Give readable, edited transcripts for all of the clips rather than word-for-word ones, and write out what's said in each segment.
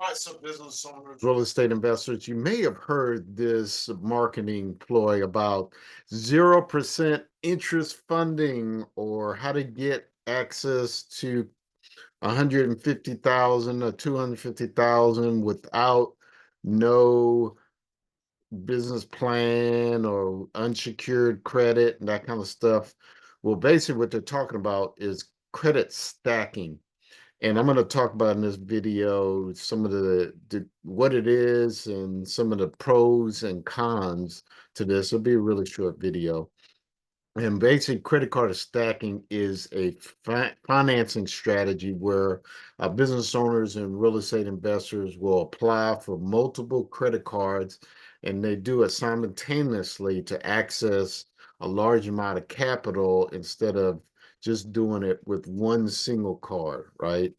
Right, so business owners, real estate investors, you may have heard this marketing ploy about 0% interest funding or how to get access to 150,000 or 250,000 without no business plan or unsecured credit and that kind of stuff. Well, basically what they're talking about is credit stacking. And I'm going to talk about in this video some of the what it is and some of the pros and cons to this. It'll be a really short video. And basic credit card stacking is a financing strategy where business owners and real estate investors will apply for multiple credit cards, and they do it simultaneously to access a large amount of capital instead of just doing it with one single card, right?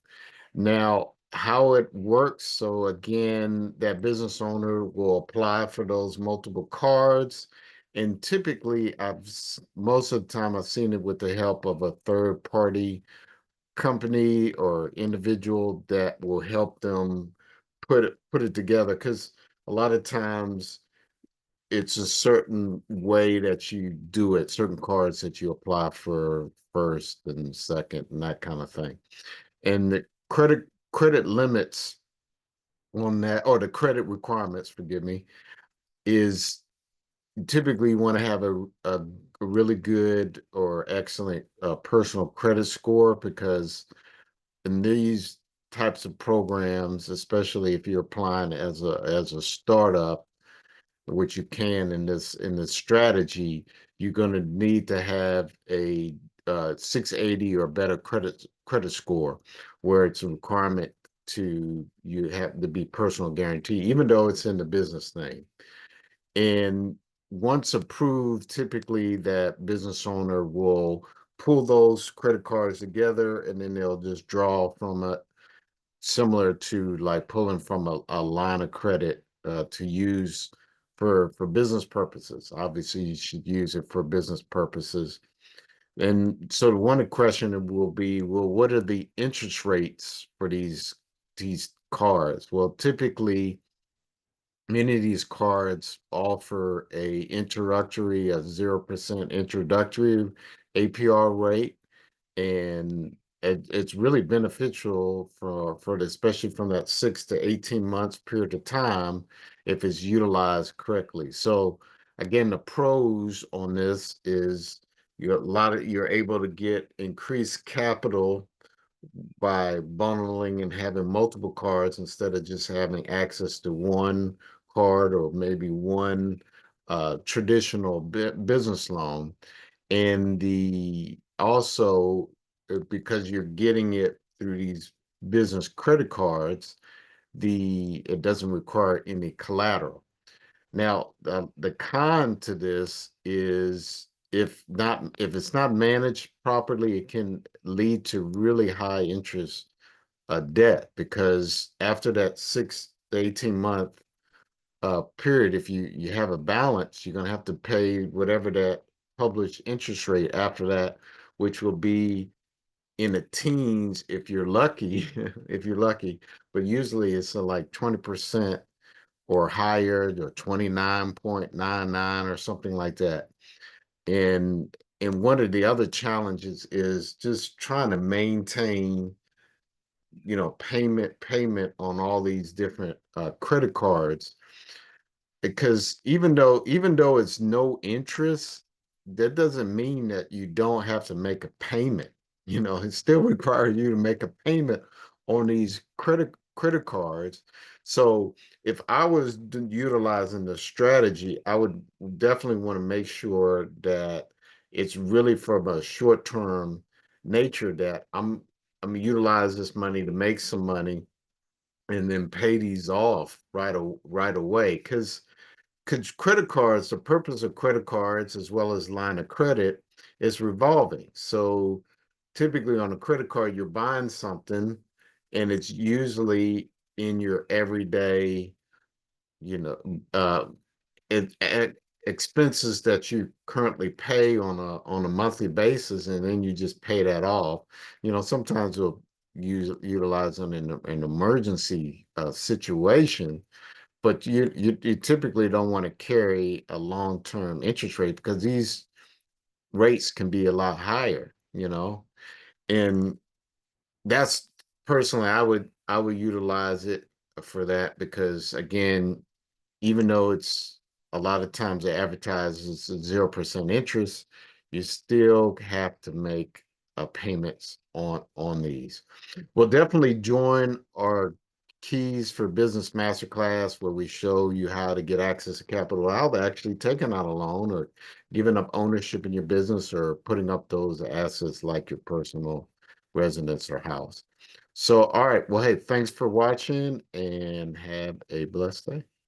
Now, how it works, so again, that business owner will apply for those multiple cards. And typically, most of the time I've seen it with the help of a third party company or individual that will help them put it together. Because a lot of times it's a certain way that you do it, certain cards that you apply for first and second and that kind of thing. And the credit limits on that, or the credit requirements, forgive me, is typically you want to have a really good or excellent personal credit score, because in these types of programs, especially if you're applying as a startup, which you can in this strategy, you're going to need to have a 680 or better credit score, where it's a requirement to you have to be personal guarantee, even though it's in the business name. And once approved, typically that business owner will pull those credit cards together, and then they'll just draw from it, similar to like pulling from a line of credit to use for business purposes. Obviously, you should use it for business purposes. And so the one question will be, well, what are the interest rates for these cards? Well, typically many of these cards offer a 0% introductory APR rate, and it's really beneficial especially from that 6 to 18 months period of time if it's utilized correctly. So again, the pros on this is you're able to get increased capital by bundling and having multiple cards instead of just having access to one card or maybe one traditional business loan. And the also because you're getting it through these business credit cards, it doesn't require any collateral. Now, the con to this is, if it's not managed properly, it can lead to really high interest debt, because after that 6 to 18 month period, if you have a balance, you're going to have to pay whatever that published interest rate after that, which will be in the teens if you're lucky, if you're lucky. But usually it's like 20% or higher, or 29.99 or something like that. And one of the other challenges is just trying to maintain, payment on all these different credit cards, because even though it's no interest, that doesn't mean that you don't have to make a payment. It still requires you to make a payment on these credit cards. So if I was utilizing the strategy, I would definitely want to make sure that it's really from a short-term nature, that I'm utilize this money to make some money and then pay these off right away. Because credit cards, the purpose of credit cards as well as line of credit is revolving. So typically on a credit card, you're buying something, and it's usually in your everyday, you know, uh, expenses that you currently pay on a monthly basis, and then you just pay that off. Sometimes utilize them in an emergency situation, but you typically don't want to carry a long-term interest rate because these rates can be a lot higher, and that's personally I would utilize it for that because again, even though it's a lot of times they advertise it's 0% interest, you still have to make payments on these. Well, definitely join our Keys for Business Masterclass where we show you how to get access to capital without actually taking out a loan or giving up ownership in your business or putting up those assets like your personal residence or house. So, all right. Well, hey, thanks for watching and have a blessed day.